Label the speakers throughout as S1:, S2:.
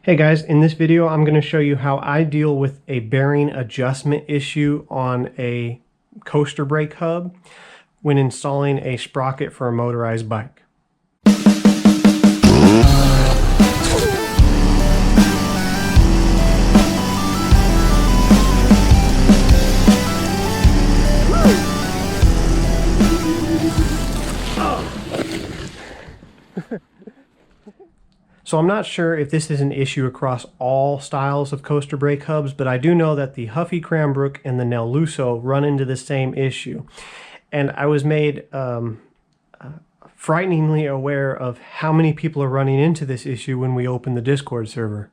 S1: Hey guys, in this video I'm going to show you how I deal with a bearing adjustment issue on a coaster brake hub when installing a sprocket for a motorized bike. So I'm not sure if this is an issue across all styles of coaster brake hubs, but I do know that the Huffy Cranbrook and the Nelluso run into the same issue. And I was made frighteningly aware of how many people are running into this issue when we open the Discord server.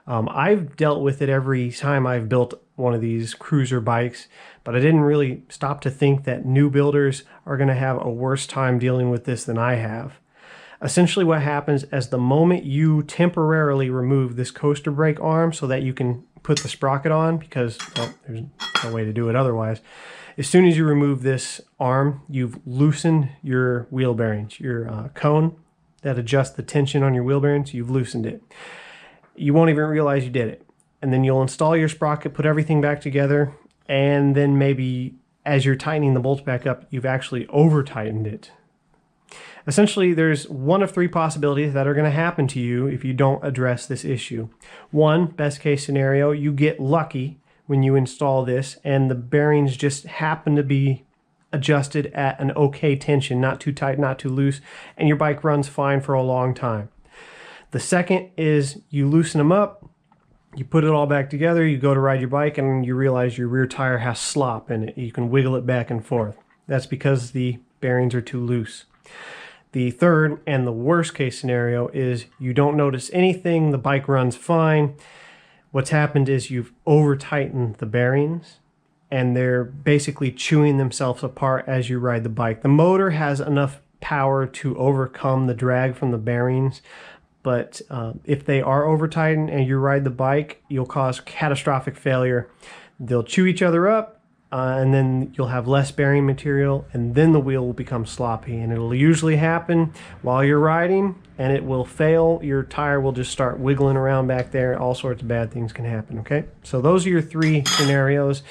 S1: I've dealt with it every time I've built one of these cruiser bikes, but I didn't really stop to think that new builders are going to have a worse time dealing with this than I have. Essentially what happens is the moment you temporarily remove this coaster brake arm so that you can put the sprocket on, because well, there's no way to do it otherwise, as soon as you remove this arm, you've loosened your wheel bearings. Your cone that adjusts the tension on your wheel bearings, you've loosened it. You won't even realize you did it. And then you'll install your sprocket, put everything back together, and then maybe as you're tightening the bolts back up, you've actually over-tightened it. Essentially, there's one of three possibilities that are going to happen to you if you don't address this issue. One, best case scenario, you get lucky when you install this and the bearings just happen to be adjusted at an okay tension, not too tight, not too loose, and your bike runs fine for a long time. The second is you loosen them up, you put it all back together, you go to ride your bike, and you realize your rear tire has slop in it. You can wiggle it back and forth. That's because the bearings are too loose. The third and the worst case scenario is you don't notice anything, the bike runs fine. What's happened is you've over tightened the bearings and they're basically chewing themselves apart as you ride the bike. The motor has enough power to overcome the drag from the bearings, but if they are over tightened and you ride the bike, you'll cause catastrophic failure. They'll chew each other up. And then you'll have less bearing material, and then the wheel will become sloppy, and it'll usually happen while you're riding, and it will fail. Your tire will just start wiggling around back there. All sorts of bad things can happen. Okay, so those are your three scenarios,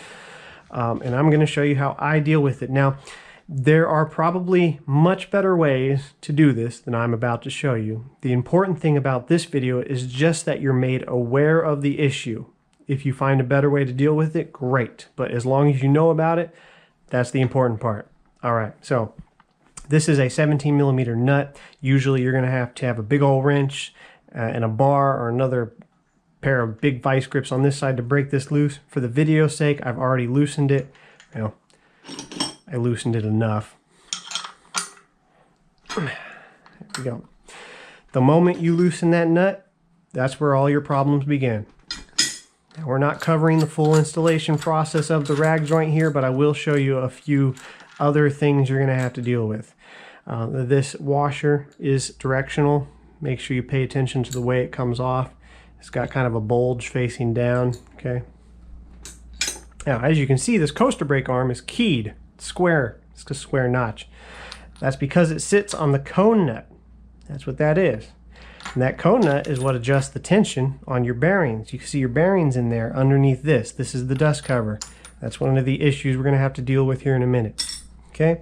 S1: and I'm going to show you how I deal with it. Now, there are probably much better ways to do this than I'm about to show you. The important thing about this video is just that you're made aware of the issue. If you find a better way to deal with it, great. But as long as you know about it, that's the important part. All right, so this is a 17mm nut. Usually you're going to have a big old wrench and a bar or another pair of big vice grips on this side to break this loose. For the video's sake, I've already loosened it. You know, I loosened it enough. There we go. The moment you loosen that nut, that's where all your problems begin. Now, we're not covering the full installation process of the rag joint here, but I will show you a few other things you're going to have to deal with. This washer is directional. Make sure you pay attention to the way it comes off. It's got kind of a bulge facing down. Okay. Now, as you can see, this coaster brake arm is keyed. It's square. It's a square notch. That's because it sits on the cone nut. That's what that is. And that cone nut is what adjusts the tension on your bearings. You can see your bearings in there underneath this. This is the dust cover. That's one of the issues we're going to have to deal with here in a minute. Okay?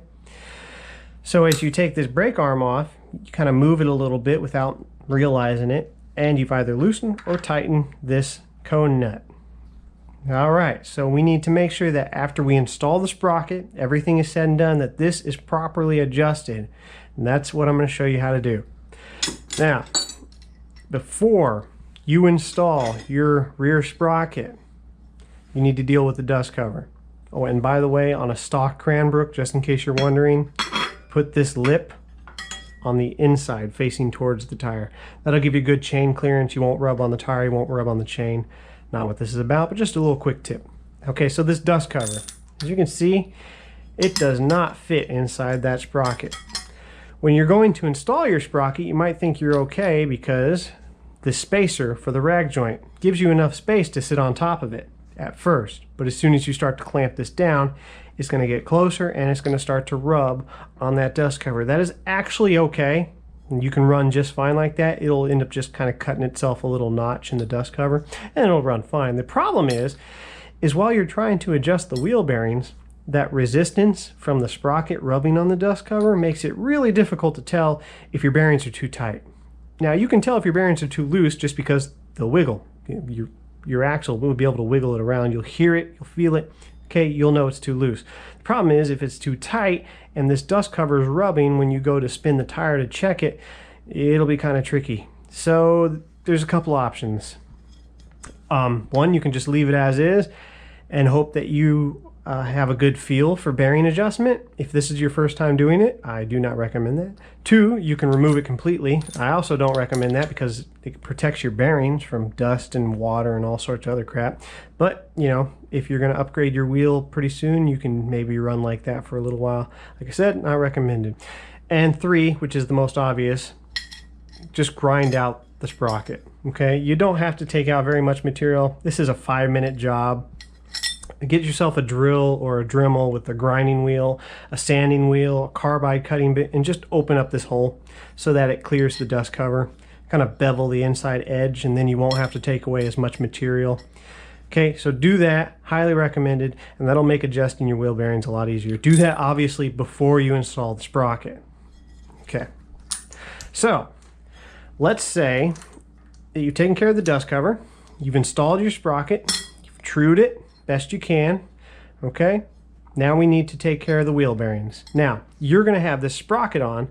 S1: So as you take this brake arm off, you kind of move it a little bit without realizing it, and you've either loosened or tightened this cone nut. All right, so we need to make sure that after we install the sprocket, everything is said and done, that this is properly adjusted. And that's what I'm going to show you how to do. Now, before you install your rear sprocket, you need to deal with the dust cover. Oh, and by the way, on a stock Cranbrook, just in case you're wondering, put this lip on the inside facing towards the tire. That'll give you good chain clearance. You won't rub on the tire, you won't rub on the chain. Not what this is about, but just a little quick tip. Okay, so this dust cover, as you can see, it does not fit inside that sprocket. When you're going to install your sprocket, you might think you're okay because the spacer for the rag joint gives you enough space to sit on top of it at first. But as soon as you start to clamp this down, it's going to get closer and it's going to start to rub on that dust cover. That is actually okay. And you can run just fine like that. It'll end up just kind of cutting itself a little notch in the dust cover, and it'll run fine. The problem is while you're trying to adjust the wheel bearings, that resistance from the sprocket rubbing on the dust cover makes it really difficult to tell if your bearings are too tight. Now you can tell if your bearings are too loose just because they'll wiggle. Your axle will be able to wiggle it around. You'll hear it, you'll feel it. Okay, you'll know it's too loose. The problem is if it's too tight and this dust cover is rubbing when you go to spin the tire to check it, it'll be kind of tricky. So there's a couple options. One, you can just leave it as is and hope that you have a good feel for bearing adjustment. If this is your first time doing it, I do not recommend that. Two, you can remove it completely. I also don't recommend that because it protects your bearings from dust and water and all sorts of other crap. But, you know, if you're going to upgrade your wheel pretty soon, you can maybe run like that for a little while. Like I said, not recommended. And three, which is the most obvious, just grind out the sprocket. Okay, you don't have to take out very much material. This is a 5-minute job. Get yourself a drill or a Dremel with a grinding wheel, a sanding wheel, a carbide cutting bit, and just open up this hole so that it clears the dust cover. Kind of bevel the inside edge, and then you won't have to take away as much material. Okay, so do that, highly recommended, and that'll make adjusting your wheel bearings a lot easier. Do that obviously before you install the sprocket. Okay, so let's say that you've taken care of the dust cover, you've installed your sprocket, you've trued it best you can. Okay, now we need to take care of the wheel bearings. Now you're going to have this sprocket on,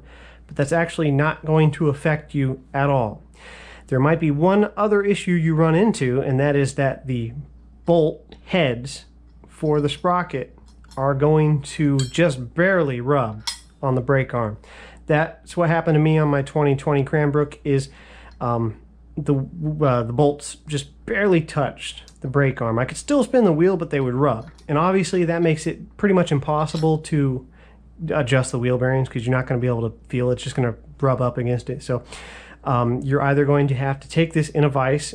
S1: but that's actually not going to affect you at all. There might be one other issue you run into, and that is that the bolt heads for the sprocket are going to just barely rub on the brake arm. That's what happened to me on my 2020 Cranbrook. Is the bolts just barely touched the brake arm. I could still spin the wheel, but they would rub. And obviously that makes it pretty much impossible to adjust the wheel bearings because you're not going to be able to feel it. It's just going to rub up against it. So you're either going to have to take this in a vise,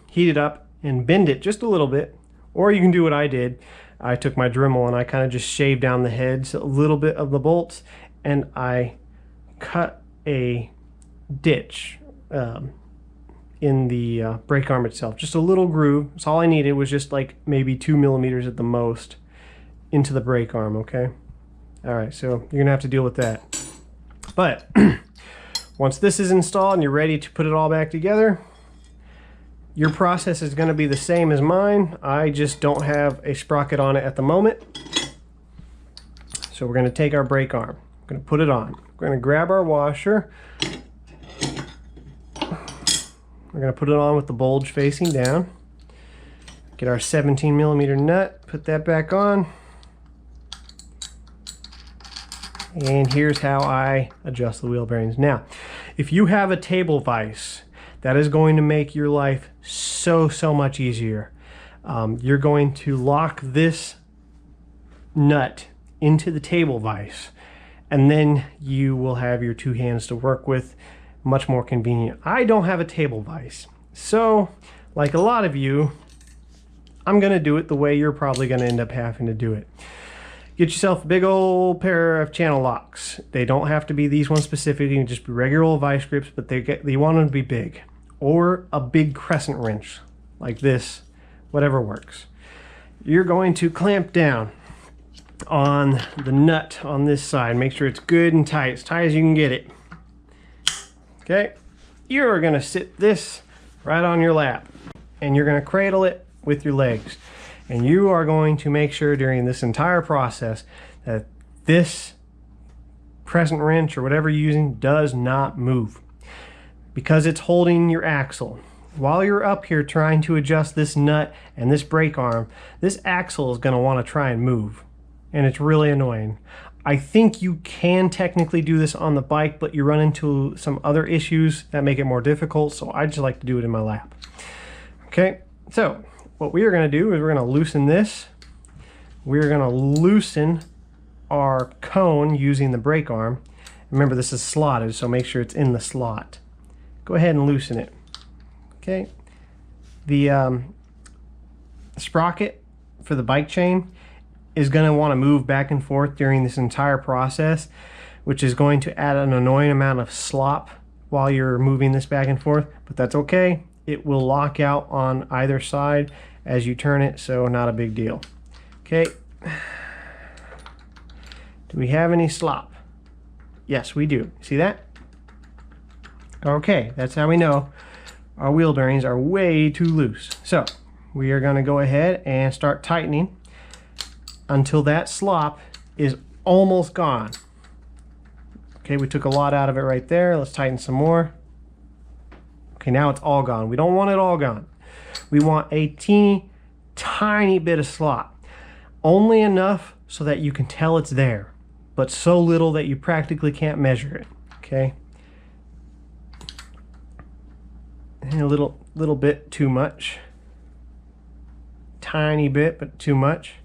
S1: heat it up, and bend it just a little bit, or you can do what I did. I took my Dremel and I kind of just shaved down the heads a little bit of the bolts, and I cut a ditch in the brake arm itself, just a little groove. So all I needed was just like maybe 2 millimeters at the most into the brake arm. Okay, all right, so you're gonna have to deal with that. But once this is installed and you're ready to put it all back together, your process is going to be the same as mine. I just don't have a sprocket on it at the moment. So we're going to take our brake arm, we're going to put it on, we're going to grab our washer. We're going to put it on with the bulge facing down. Get our 17 millimeter nut, put that back on. And here's how I adjust the wheel bearings. Now, if you have a table vise, that is going to make your life so much easier. You're going to lock this nut into the table vise, and then you will have your two hands to work with. Much more convenient. I don't have a table vise, so like a lot of you, I'm gonna do it the way you're probably gonna end up having to do it. Get yourself a big old pair of channel locks. They don't have to be these ones specifically, you can just be regular old vice grips, but you want them to be big, or a big crescent wrench like this, whatever works. You're going to clamp down on the nut on this side. Make sure it's good and tight as you can get it. Okay, you're going to sit this right on your lap, and you're going to cradle it with your legs. And you are going to make sure during this entire process that this crescent wrench or whatever you're using does not move, because it's holding your axle. While you're up here trying to adjust this nut and this brake arm, this axle is going to want to try and move, and it's really annoying. I think you can technically do this on the bike, but you run into some other issues that make it more difficult, so I just like to do it in my lap. Okay, so what we are going to do is we're going to loosen this. We're going to loosen our cone using the brake arm. Remember, this is slotted, so make sure it's in the slot. Go ahead and loosen it. Okay, the sprocket for the bike chain is going to want to move back and forth during this entire process, which is going to add an annoying amount of slop while you're moving this back and forth, but that's okay. It will lock out on either side as you turn it, so not a big deal. Okay. Do we have any slop? Yes, we do. See that? Okay, that's how we know our wheel bearings are way too loose. So we are going to go ahead and start tightening until that slop is almost gone. Okay, we took a lot out of it right there. Let's tighten some more. Okay, now it's all gone. We don't want it all gone. We want a teeny tiny bit of slop. Only enough so that you can tell it's there, but so little that you practically can't measure it. Okay. And a little bit too much. Tiny bit, but too much.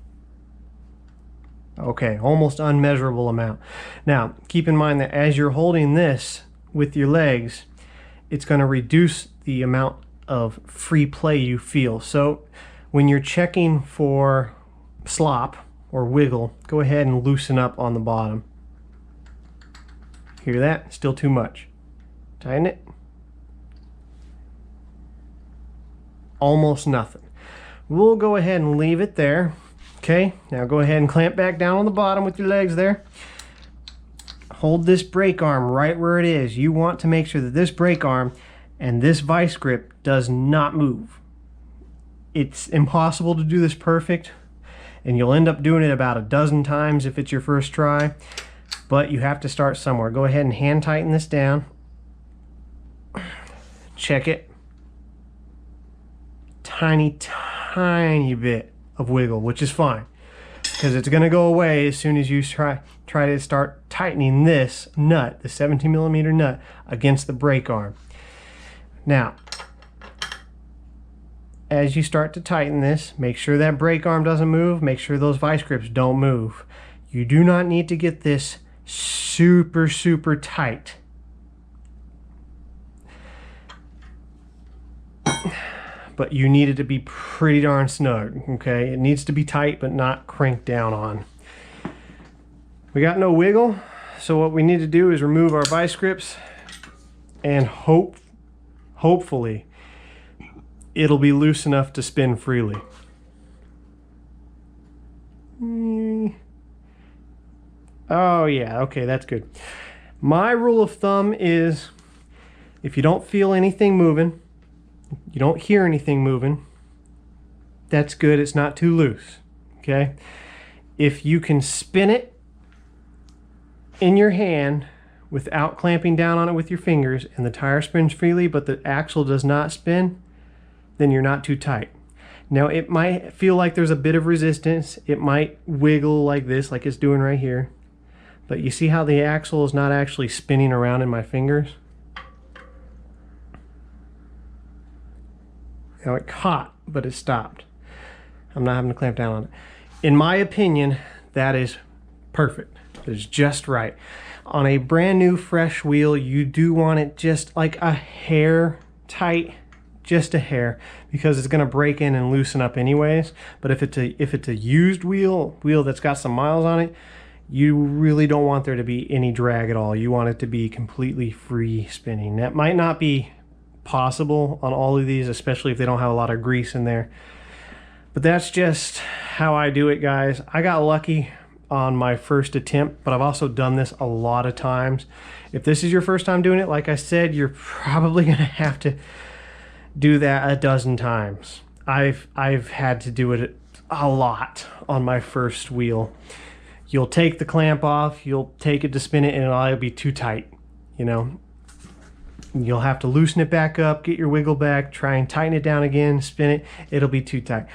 S1: Okay, almost unmeasurable amount. Now, keep in mind that as you're holding this with your legs, it's going to reduce the amount of free play you feel. So when you're checking for slop or wiggle, go ahead and loosen up on the bottom. Hear that? Still too much. Tighten it. Almost nothing. We'll go ahead and leave it there. Okay, now go ahead and clamp back down on the bottom with your legs there. Hold this brake arm right where it is. You want to make sure that this brake arm and this vice grip does not move. It's impossible to do this perfect, and you'll end up doing it about a dozen times if it's your first try, but you have to start somewhere. Go ahead and hand tighten this down. Check it. Tiny bit of wiggle, which is fine because it's going to go away as soon as you try to start tightening this nut, the 17mm nut, against the brake arm. Now, as you start to tighten this, make sure that brake arm doesn't move. Make sure those vice grips don't move. You do not need to get this super tight. But you need it to be pretty darn snug, okay? It needs to be tight, but not cranked down on. We got no wiggle, so what we need to do is remove our vice grips, and hopefully, it'll be loose enough to spin freely. Oh yeah, okay, that's good. My rule of thumb is, if you don't feel anything moving, you don't hear anything moving, that's good. It's not too loose. Okay, if you can spin it in your hand without clamping down on it with your fingers and the tire spins freely but the axle does not spin, then you're not too tight. Now it might feel like there's a bit of resistance. It might wiggle like this, like it's doing right here, but you see how the axle is not actually spinning around in my fingers? Now it caught, but it stopped. I'm not having to clamp down on it. In my opinion, that is perfect. That is just right. On a brand new fresh wheel, you do want it just like a hair tight, just a hair, because it's going to break in and loosen up anyways. But if it's a used wheel that's got some miles on it, you really don't want there to be any drag at all. You want it to be completely free spinning. That might not be possible on all of these, especially if they don't have a lot of grease in there, but that's just how I do it, guys. I got lucky on my first attempt, but I've also done this a lot of times. If this is your first time doing it, like I said, you're probably gonna have to do that a dozen times. I've had to do it a lot on my first wheel. You'll take the clamp off, you'll take it to spin it, and it'll be too tight, you know. You'll have to loosen it back up, get your wiggle back, try and tighten it down again, spin it, it'll be too tight.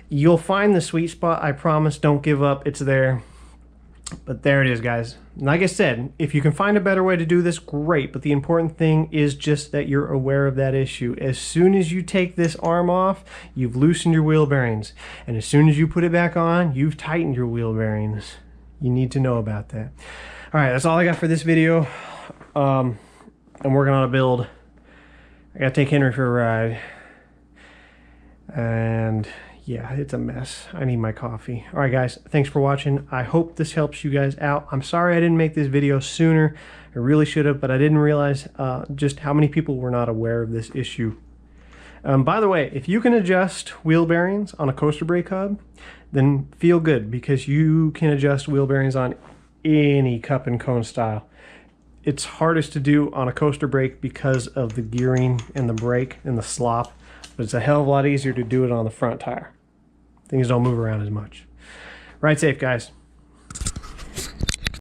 S1: You'll find the sweet spot, I promise. Don't give up, it's there. But there it is, guys. Like I said, if you can find a better way to do this, great, but the important thing is just that you're aware of that issue. As soon as you take this arm off, you've loosened your wheel bearings, and as soon as you put it back on, you've tightened your wheel bearings. You need to know about that. All right, that's all I got for this video. I'm working on a build. I gotta take Henry for a ride, and Yeah, it's a mess. I need my coffee. All right, guys, thanks for watching. I hope this helps you guys out. I'm sorry I didn't make this video sooner. I really should have, but I didn't realize just how many people were not aware of this issue. By the way, if you can adjust wheel bearings on a coaster brake hub, then feel good, because you can adjust wheel bearings on any cup and cone style. It's hardest to do on a coaster brake because of the gearing and the brake and the slop, but it's a hell of a lot easier to do it on the front tire. Things don't move around as much. Ride safe, guys.